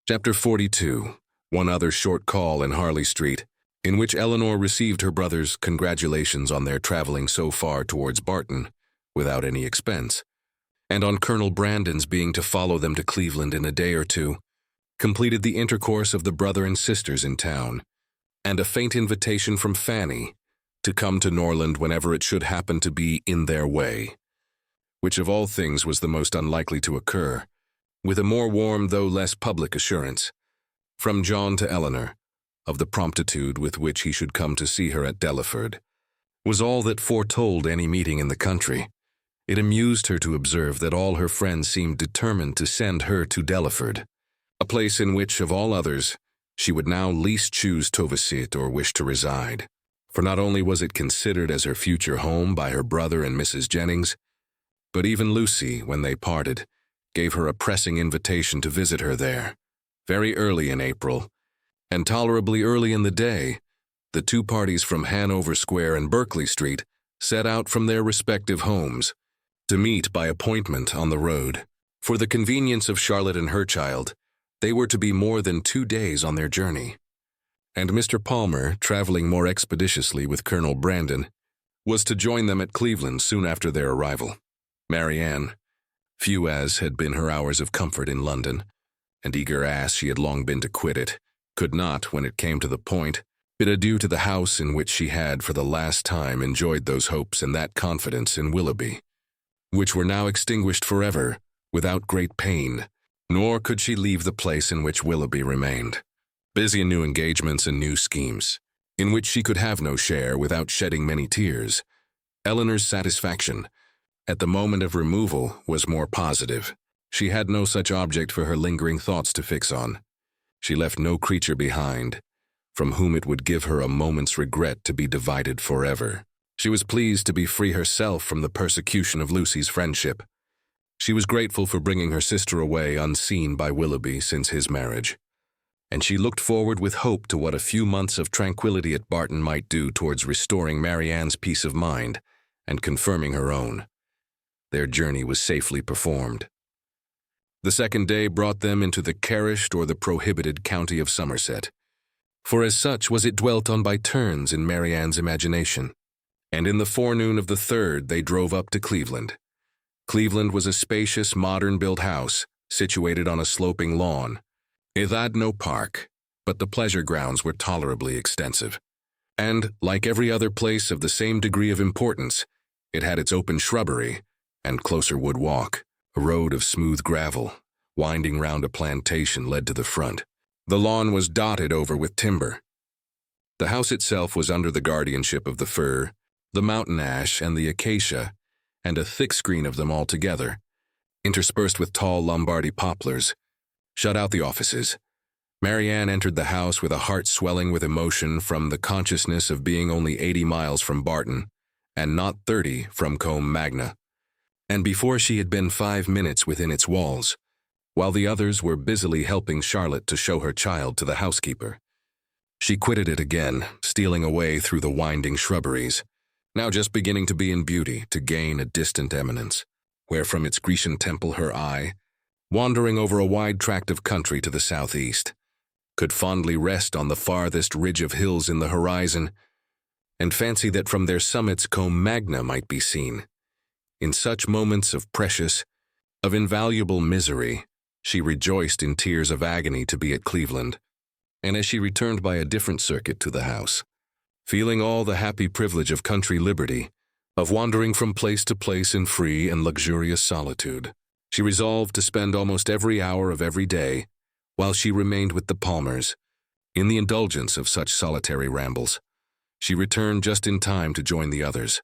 Chapter 42. One other short call in Harley Street, in which Eleanor received her brother's congratulations on their traveling so far towards Barton, without any expense, and on Colonel Brandon's being to follow them to Cleveland in a day or two, completed the intercourse of the brother and sisters in town, and a faint invitation from Fanny to come to Norland whenever it should happen to be in their way, which of all things was the most unlikely to occur, with a more warm though less public assurance, from John to Eleanor, of the promptitude with which he should come to see her at Delaford, was all that foretold any meeting in the country. It amused her to observe that all her friends seemed determined to send her to Delaford, a place in which, of all others, she would now least choose to visit or wish to reside, for not only was it considered as her future home by her brother and Mrs. Jennings, but even Lucy, when they parted, gave her a pressing invitation to visit her there. Very early in April, and tolerably early in the day, the two parties from Hanover Square and Berkeley Street set out from their respective homes to meet by appointment on the road. For the convenience of Charlotte and her child, they were to be more than 2 days on their journey, and Mr. Palmer, traveling more expeditiously with Colonel Brandon, was to join them at Cleveland soon after their arrival. Marianne, few as had been her hours of comfort in London, and eager as she had long been to quit it, could not, when it came to the point, bid adieu to the house in which she had for the last time enjoyed those hopes and that confidence in Willoughby, which were now extinguished forever, without great pain, nor could she leave the place in which Willoughby remained, busy in new engagements and new schemes, in which she could have no share without shedding many tears. Eleanor's satisfaction, at the moment of removal, was more positive. She had no such object for her lingering thoughts to fix on. She left no creature behind, from whom it would give her a moment's regret to be divided forever. She was pleased to be free herself from the persecution of Lucy's friendship. She was grateful for bringing her sister away unseen by Willoughby since his marriage, and she looked forward with hope to what a few months of tranquility at Barton might do towards restoring Marianne's peace of mind and confirming her own. Their journey was safely performed. The second day brought them into the cherished or the prohibited county of Somerset, for as such was it dwelt on by turns in Marianne's imagination, and in the forenoon of the third they drove up to Cleveland. Cleveland was a spacious, modern-built house, situated on a sloping lawn. It had no park, but the pleasure grounds were tolerably extensive, and, like every other place of the same degree of importance, it had its open shrubbery and closer wood walk. A road of smooth gravel, winding round a plantation, led to the front. The lawn was dotted over with timber. The house itself was under the guardianship of the fir, the mountain ash, and the acacia, and a thick screen of them all together, interspersed with tall Lombardy poplars, shut out the offices. Marianne entered the house with a heart swelling with emotion from the consciousness of being only 80 miles from Barton, and not 30 from Combe Magna, and before she had been 5 minutes within its walls, while the others were busily helping Charlotte to show her child to the housekeeper. She quitted it again, stealing away through the winding shrubberies, now just beginning to be in beauty, to gain a distant eminence, where from its Grecian temple her eye, wandering over a wide tract of country to the southeast, could fondly rest on the farthest ridge of hills in the horizon, and fancy that from their summits Combe Magna might be seen. In such moments of precious, of invaluable misery, she rejoiced in tears of agony to be at Cleveland, and as she returned by a different circuit to the house, feeling all the happy privilege of country liberty, of wandering from place to place in free and luxurious solitude, she resolved to spend almost every hour of every day, while she remained with the Palmers, in the indulgence of such solitary rambles. She returned just in time to join the others,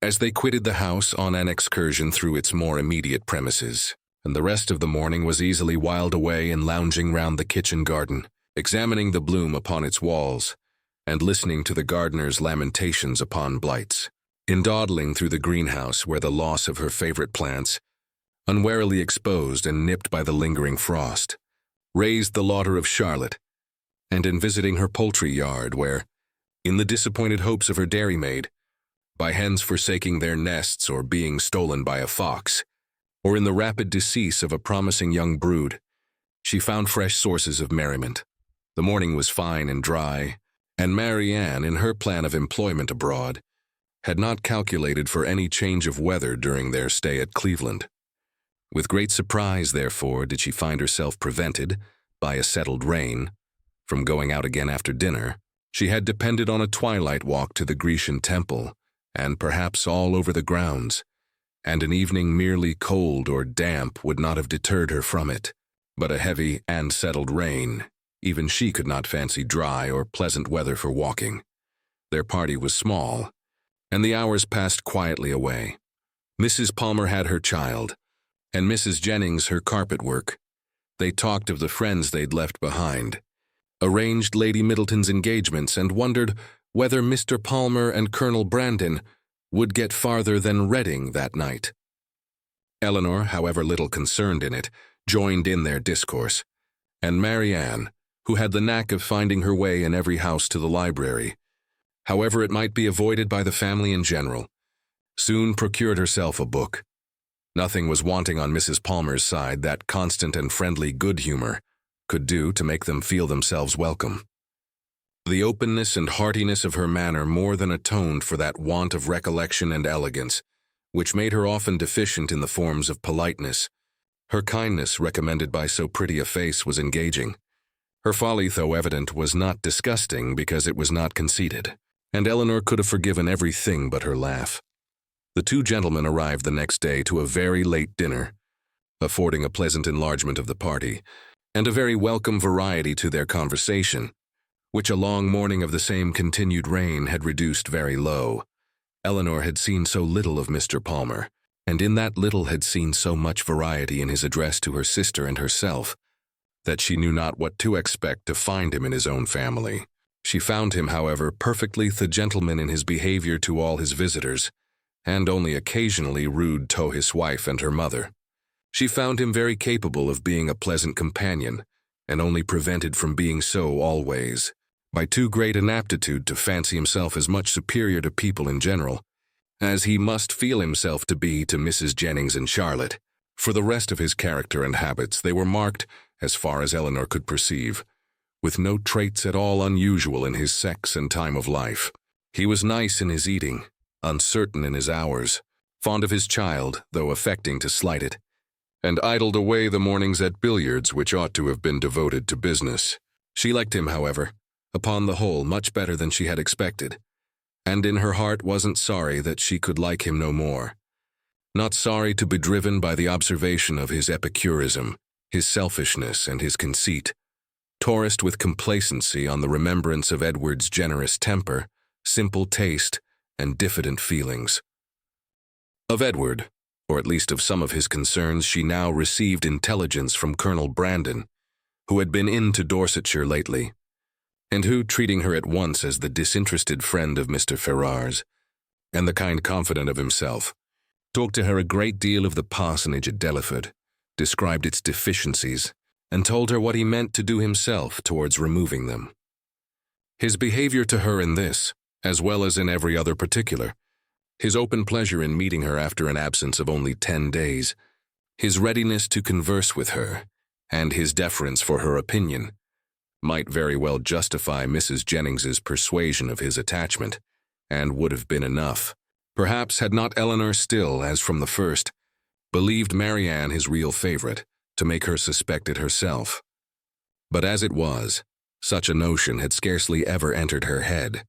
as they quitted the house on an excursion through its more immediate premises, and the rest of the morning was easily whiled away in lounging round the kitchen garden, examining the bloom upon its walls, and listening to the gardener's lamentations upon blights, in dawdling through the greenhouse where the loss of her favorite plants, unwarily exposed and nipped by the lingering frost, raised the lauder of Charlotte, and in visiting her poultry yard where, in the disappointed hopes of her dairymaid, by hens forsaking their nests or being stolen by a fox, or in the rapid decease of a promising young brood, she found fresh sources of merriment. The morning was fine and dry, and Marianne, in her plan of employment abroad, had not calculated for any change of weather during their stay at Cleveland. With great surprise, therefore, did she find herself prevented, by a settled rain, from going out again after dinner. She had depended on a twilight walk to the Grecian temple, and perhaps all over the grounds, and an evening merely cold or damp would not have deterred her from it. But a heavy and settled rain, even she could not fancy dry or pleasant weather for walking. Their party was small, and the hours passed quietly away. Mrs. Palmer had her child, and Mrs. Jennings her carpet work. They talked of the friends they'd left behind, arranged Lady Middleton's engagements, and wondered whether Mr. Palmer and Colonel Brandon would get farther than Reading that night. Eleanor, however little concerned in it, joined in their discourse, and Marianne, who had the knack of finding her way in every house to the library, however it might be avoided by the family in general, soon procured herself a book. Nothing was wanting on Mrs. Palmer's side that constant and friendly good humor could do to make them feel themselves welcome. The openness and heartiness of her manner more than atoned for that want of recollection and elegance, which made her often deficient in the forms of politeness. Her kindness, recommended by so pretty a face, was engaging. Her folly, though evident, was not disgusting because it was not conceited, and Eleanor could have forgiven everything but her laugh. The two gentlemen arrived the next day to a very late dinner, affording a pleasant enlargement of the party, and a very welcome variety to their conversation, which a long morning of the same continued rain had reduced very low. Eleanor had seen so little of Mr. Palmer, and in that little had seen so much variety in his address to her sister and herself, that she knew not what to expect to find him in his own family. She found him, however, perfectly the gentleman in his behavior to all his visitors, and only occasionally rude to his wife and her mother. She found him very capable of being a pleasant companion, and only prevented from being so always by too great an aptitude to fancy himself as much superior to people in general, as he must feel himself to be to Mrs. Jennings and Charlotte. For the rest of his character and habits, they were marked, as far as Eleanor could perceive, with no traits at all unusual in his sex and time of life. He was nice in his eating, uncertain in his hours, fond of his child, though affecting to slight it, and idled away the mornings at billiards which ought to have been devoted to business. She liked him, however, upon the whole much better than she had expected, and in her heart wasn't sorry that she could like him no more. Not sorry to be driven by the observation of his epicurism, his selfishness, and his conceit, tourist with complacency on the remembrance of Edward's generous temper, simple taste, and diffident feelings. Of Edward, or at least of some of his concerns, she now received intelligence from Colonel Brandon, who had been into Dorsetshire lately, and who, treating her at once as the disinterested friend of Mr. Ferrars, and the kind confidant of himself, talked to her a great deal of the parsonage at Delaford, described its deficiencies, and told her what he meant to do himself towards removing them. His behavior to her in this, as well as in every other particular, his open pleasure in meeting her after an absence of only 10 days, his readiness to converse with her, and his deference for her opinion, might very well justify Mrs. Jennings's persuasion of his attachment, and would have been enough. Perhaps had not Eleanor still, as from the first, believed Marianne his real favorite, to make her suspect it herself. But as it was, such a notion had scarcely ever entered her head,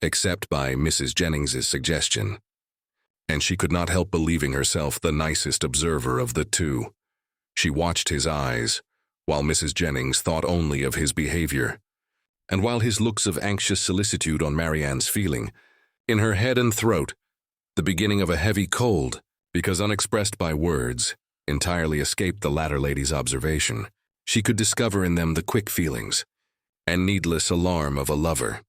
except by Mrs. Jennings's suggestion, and she could not help believing herself the nicest observer of the two. She watched his eyes, while Mrs. Jennings thought only of his behavior, and while his looks of anxious solicitude on Marianne's feeling, in her head and throat, the beginning of a heavy cold, because unexpressed by words, entirely escaped the latter lady's observation. She could discover in them the quick feelings and needless alarm of a lover.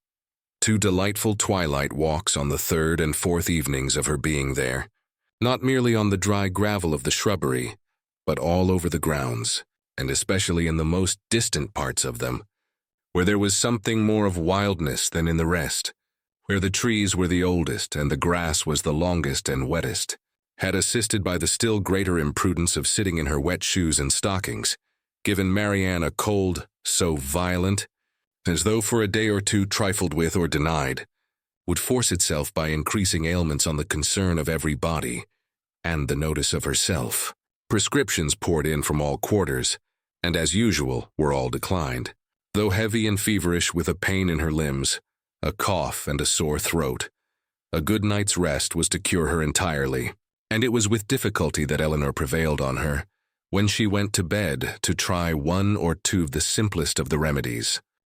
2 delightful twilight walks on the 3rd and 4th evenings of her being there, not merely on the dry gravel of the shrubbery, but all over the grounds, and especially in the most distant parts of them, where there was something more of wildness than in the rest, where the trees were the oldest and the grass was the longest and wettest, had assisted by the still greater imprudence of sitting in her wet shoes and stockings, given Marianne a cold so violent, as though for a day or two trifled with or denied, would force itself by increasing ailments on the concern of every body, and the notice of herself. Prescriptions poured in from all quarters, and as usual were all declined. Though heavy and feverish with a pain in her limbs, a cough and a sore throat, a good night's rest was to cure her entirely, and it was with difficulty that Eleanor prevailed on her, when she went to bed, to try one or two of the simplest of the remedies.